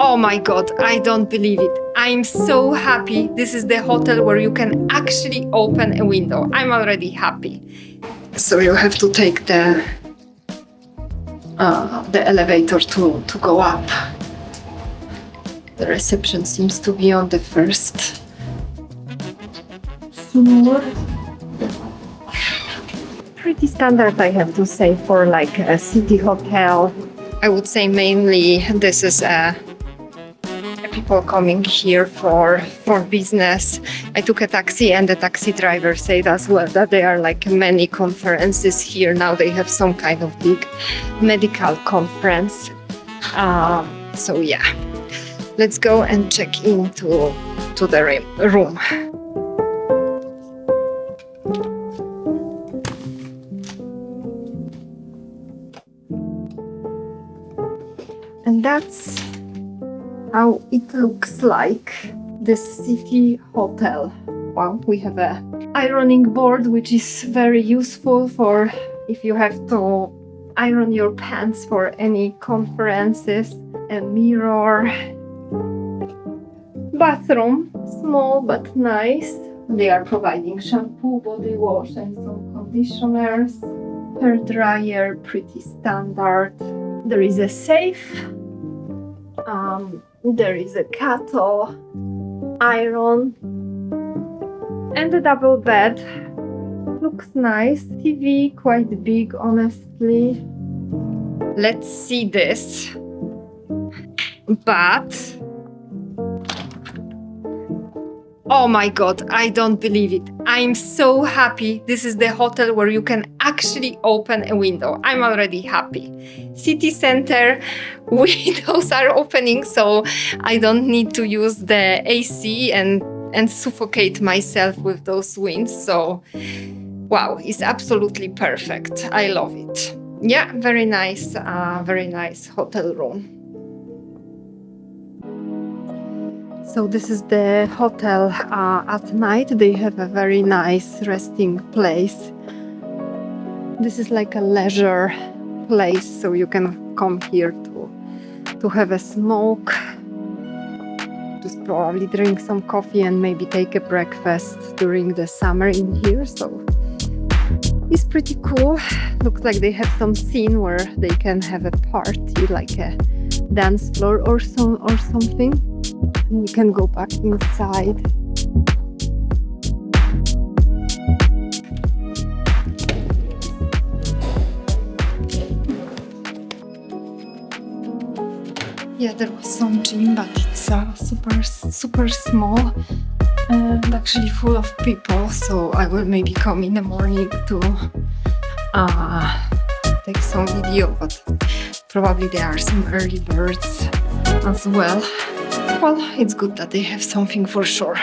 Oh my God, I don't believe it. I'm so happy. This is the hotel where you can actually open a window. I'm already happy. So you have to take the elevator to go up. The reception seems to be on the first floor. Pretty standard, I have to say, for like a city hotel. I would say mainly this is people coming here for business. I took a taxi and the taxi driver said as well that there are like many conferences here. Now they have some kind of big medical conference. So yeah, let's go and check into the room. And that's how it looks like, this city hotel. Wow, we have a ironing board, which is very useful for if you have to iron your pants for any conferences. A mirror. Bathroom, small but nice. They are providing shampoo, body wash and some conditioners. Hair dryer, pretty standard. There is a safe. There is a kettle, iron, and a double bed. Looks nice. TV quite big, honestly. Let's see this. But oh my God, I don't believe it. I'm so happy. This is the hotel where you can actually open a window. I'm already happy. City center, windows are opening, so I don't need to use the AC and suffocate myself with those winds. So wow, it's absolutely perfect. I love it. Yeah, very nice hotel room. So this is the hotel at night. They have a very nice resting place. This is like a leisure place, so you can come here to have a smoke, just probably drink some coffee and maybe take a breakfast during the summer in here. So it's pretty cool. Looks like they have some scene where they can have a party, like a dance floor or something. And you can go back inside. Yeah, there was some gym, but it's super small and actually full of people. So I will maybe come in the morning to take some video, but probably there are some early birds as well. Well, it's good that they have something for sure.